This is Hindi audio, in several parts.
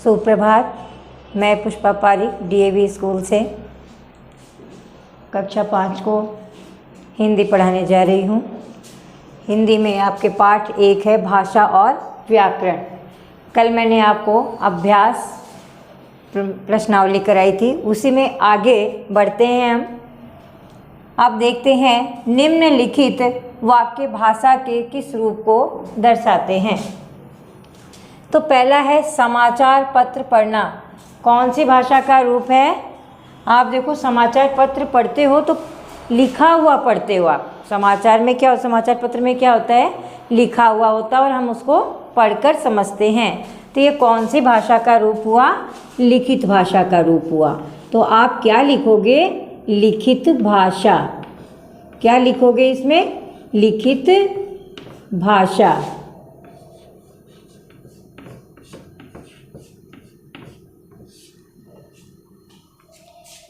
सुप्रभात। मैं पुष्पा पारिक डीएवी स्कूल से कक्षा 5 को हिंदी पढ़ाने जा रही हूँ। हिंदी में आपके पाठ 1 है भाषा और व्याकरण। कल मैंने आपको अभ्यास प्रश्नावली कराई थी, उसी में आगे बढ़ते हैं हम। अब देखते हैं निम्नलिखित वाक्य भाषा के किस रूप को दर्शाते हैं। तो पहला है समाचार पत्र पढ़ना। कौन सी भाषा का रूप है? आप देखो, समाचार पत्र पढ़ते हो तो लिखा हुआ पढ़ते हो आप। समाचार में क्या, समाचार पत्र में क्या होता है? लिखा हुआ होता है और हम उसको पढ़कर समझते हैं। तो ये कौन सी भाषा का रूप हुआ? लिखित भाषा का रूप हुआ। तो आप क्या लिखोगे? लिखित भाषा। क्या लिखोगे इसमें? लिखित भाषा।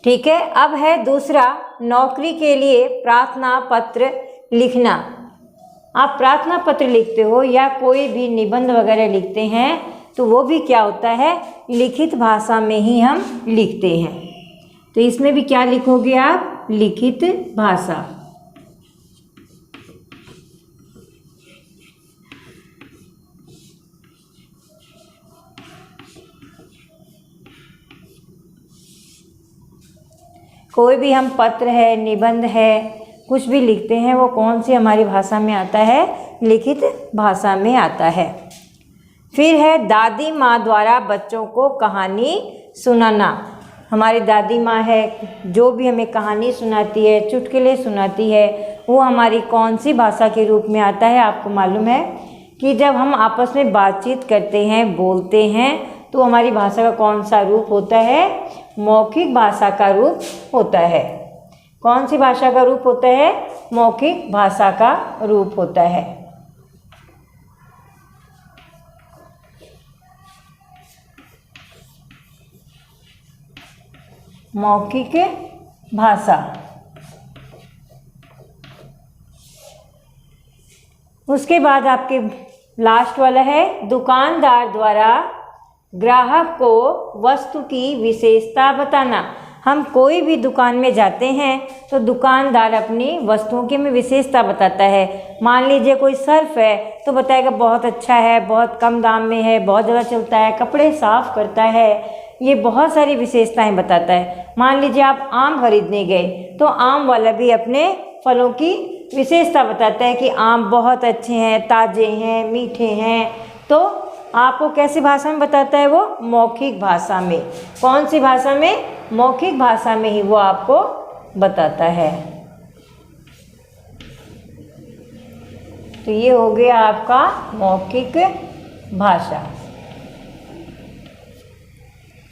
ठीक है। अब है दूसरा, नौकरी के लिए प्रार्थना पत्र लिखना। आप प्रार्थना पत्र लिखते हो या कोई भी निबंध वगैरह लिखते हैं तो वो भी क्या होता है? लिखित भाषा में ही हम लिखते हैं। तो इसमें भी क्या लिखोगे आप? लिखित भाषा। कोई भी हम पत्र है, निबंध है, कुछ भी लिखते हैं वो कौन सी हमारी भाषा में आता है? लिखित भाषा में आता है। फिर है दादी माँ द्वारा बच्चों को कहानी सुनाना। हमारी दादी माँ है जो भी हमें कहानी सुनाती है, चुटकुले सुनाती है, वो हमारी कौन सी भाषा के रूप में आता है? आपको मालूम है कि जब हम आपस में बातचीत करते हैं, बोलते हैं, तो हमारी भाषा का कौन सा रूप होता है? मौखिक भाषा का रूप होता है। कौन सी भाषा का रूप होता है? मौखिक भाषा का रूप होता है। मौखिक भाषा। उसके बाद आपके लास्ट वाला है दुकानदार द्वारा ग्राहक को वस्तु की विशेषता बताना। हम कोई भी दुकान में जाते हैं तो दुकानदार अपनी वस्तुओं की हमें विशेषता बताता है। मान लीजिए कोई सर्फ है तो बताएगा बहुत अच्छा है, बहुत कम दाम में है, बहुत ज़्यादा चलता है, कपड़े साफ़ करता है, ये बहुत सारी विशेषताएं बताता है। मान लीजिए आप आम खरीदने गए तो आम वाला भी अपने फलों की विशेषता बताता है कि आम बहुत अच्छे हैं, ताज़े हैं, मीठे हैं। तो आपको कैसी भाषा में बताता है वो? मौखिक भाषा में। कौन सी भाषा में? मौखिक भाषा में ही वो आपको बताता है। तो ये हो गया आपका मौखिक भाषा।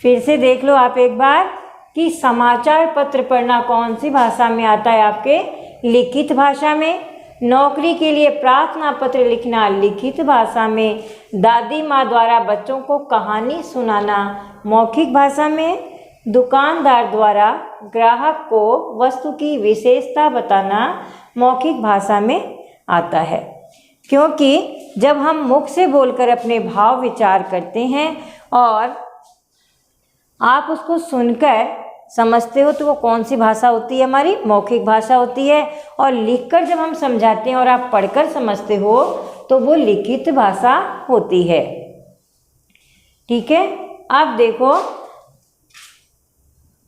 फिर से देख लो आप एक बार कि समाचार पत्र पढ़ना कौन सी भाषा में आता है? आपके लिखित भाषा में। नौकरी के लिए प्रार्थना पत्र लिखना लिखित भाषा में। दादी माँ द्वारा बच्चों को कहानी सुनाना मौखिक भाषा में। दुकानदार द्वारा ग्राहक को वस्तु की विशेषता बताना मौखिक भाषा में आता है। क्योंकि जब हम मुख से बोलकर अपने भाव विचार करते हैं और आप उसको सुनकर समझते हो तो वो कौन सी भाषा होती है? हमारी मौखिक भाषा होती है। और लिखकर जब हम समझाते हैं और आप पढ़कर समझते हो तो वो लिखित भाषा होती है। ठीक है। अब देखो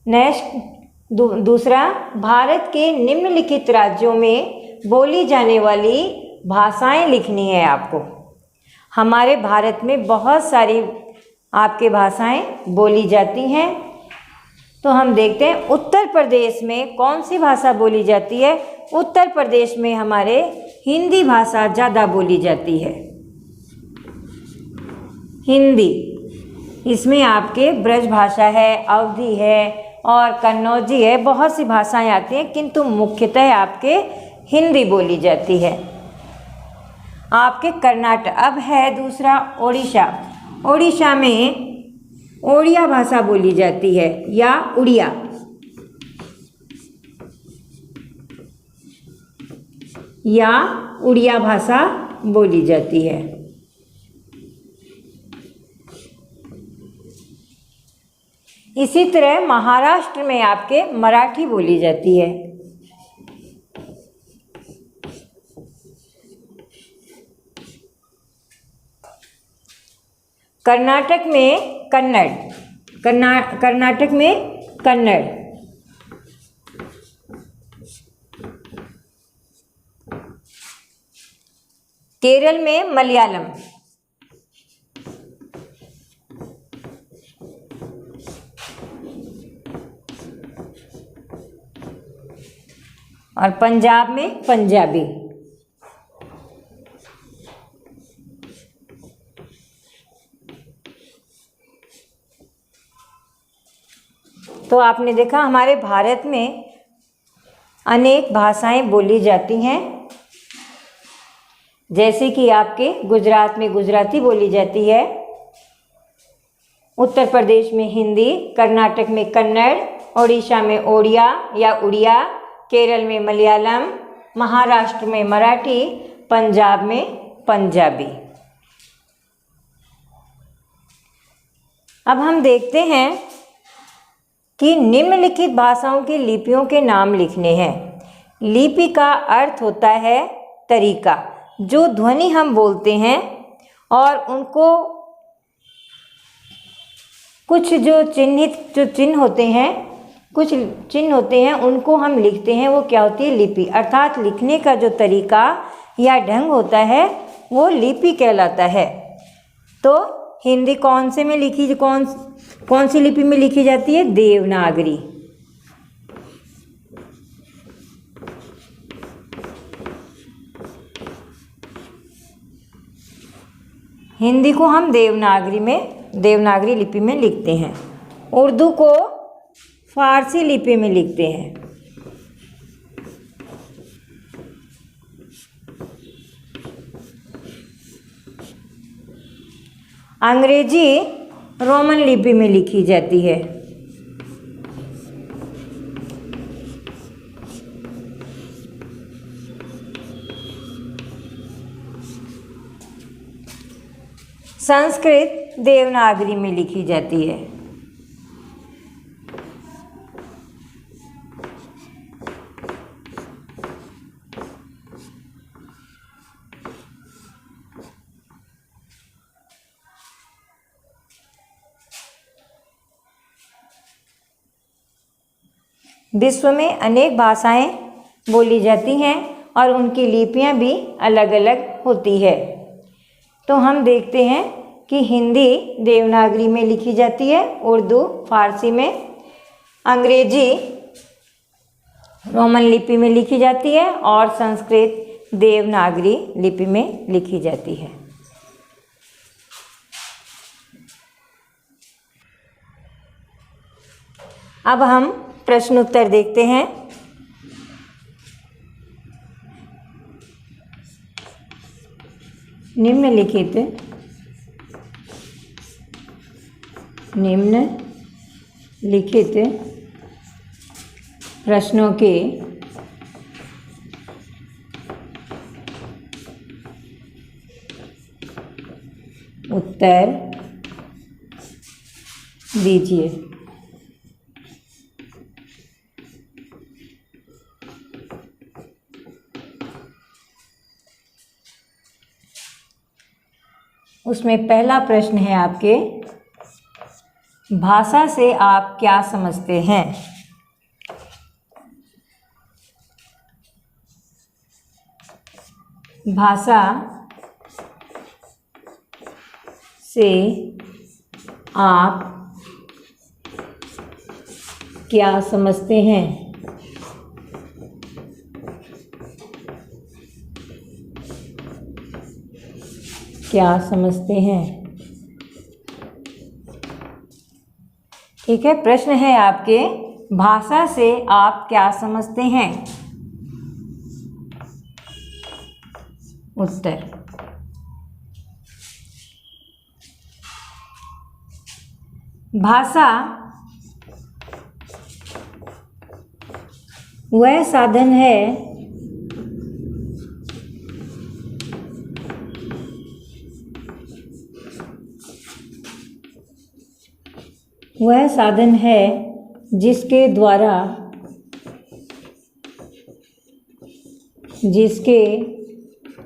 नेक्स्ट दूसरा, भारत के निम्नलिखित राज्यों में बोली जाने वाली भाषाएं लिखनी है आपको। हमारे भारत में बहुत सारी आपके भाषाएं बोली जाती हैं। तो हम देखते हैं उत्तर प्रदेश में कौन सी भाषा बोली जाती है? उत्तर प्रदेश में हमारे हिंदी भाषा ज़्यादा बोली जाती है। हिंदी। इसमें आपके ब्रज भाषा है, अवधी है और कन्नौजी है, बहुत सी भाषाएं आती हैं, किंतु मुख्यतः आपके हिंदी बोली जाती है। आपके कर्नाटक। अब है दूसरा ओडिशा। ओडिशा में ओडिया भाषा बोली जाती है या उड़िया। उड़िया भाषा बोली जाती है। इसी तरह महाराष्ट्र में आपके मराठी बोली जाती है। कर्नाटक में कन्नड़, कर्नाटक में कन्नड़। केरल में मलयालम। और पंजाब में पंजाबी। तो आपने देखा हमारे भारत में अनेक भाषाएं बोली जाती हैं, जैसे कि आपके गुजरात में गुजराती बोली जाती है, उत्तर प्रदेश में हिंदी, कर्नाटक में कन्नड़, ओडिशा में ओडिया या उड़िया, केरल में मलयालम, महाराष्ट्र में मराठी, पंजाब में पंजाबी। अब हम देखते हैं कि निम्नलिखित भाषाओं की लिपियों के नाम लिखने हैं। लिपि का अर्थ होता है तरीका, जो ध्वनि हम बोलते हैं और उनको कुछ जो चिन्ह होते हैं, कुछ चिन्ह होते हैं, उनको हम लिखते हैं, वो क्या होती है? लिपि। अर्थात लिखने का जो तरीका या ढंग होता है वो लिपि कहलाता है। तो हिंदी कौन सी लिपि में लिखी जाती है? देवनागरी। हिंदी को हम देवनागरी लिपि में लिखते हैं। उर्दू को फारसी लिपि में लिखते हैं। अंग्रेजी रोमन लिपि में लिखी जाती है। संस्कृत देवनागरी में लिखी जाती है। विश्व में अनेक भाषाएं बोली जाती हैं और उनकी लिपियां भी अलग अलग होती है। तो हम देखते हैं कि हिंदी देवनागरी में लिखी जाती है, उर्दू फारसी में, अंग्रेजी रोमन लिपि में लिखी जाती है और संस्कृत देवनागरी लिपि में लिखी जाती है। अब हम प्रश्न उत्तर देखते हैं। निम्नलिखित प्रश्नों के उत्तर दीजिए। उसमें पहला प्रश्न है आपके, भाषा से आप क्या समझते हैं? भाषा से आप क्या समझते हैं? क्या समझते हैं? ठीक है, प्रश्न है आपके, भाषा से आप क्या समझते हैं? उत्तर, भाषा वह साधन है वह साधन है जिसके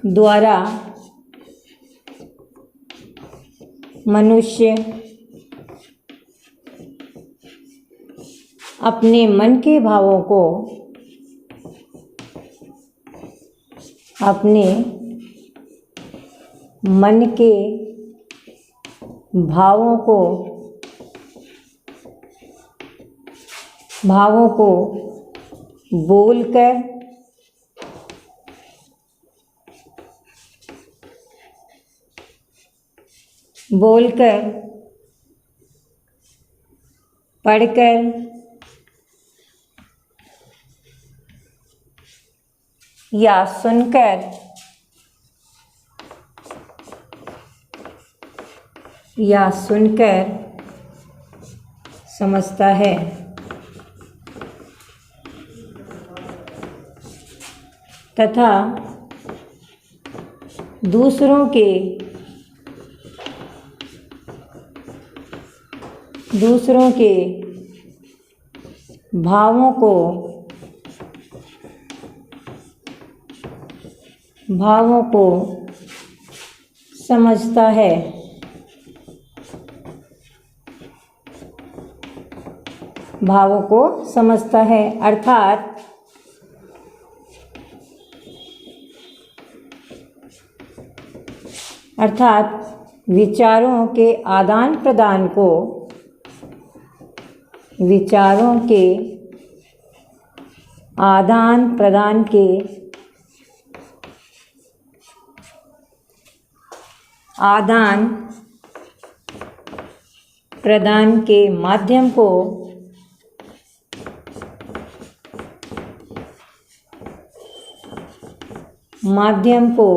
द्वारा मनुष्य अपने मन के भावों को बोलकर, पढ़कर या सुनकर समझता है। तथा दूसरों के भावों को समझता है। अर्थात विचारों के आदान प्रदान के माध्यम को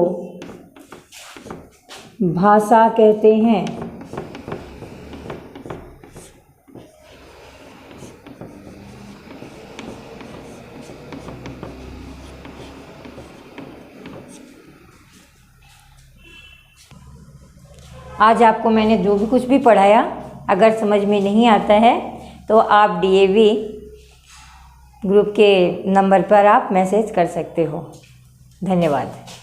भाषा कहते हैं। आज आपको मैंने जो भी कुछ भी पढ़ाया, अगर समझ में नहीं आता है तो आप DAV ग्रुप के नंबर पर आप मैसेज कर सकते हो। धन्यवाद।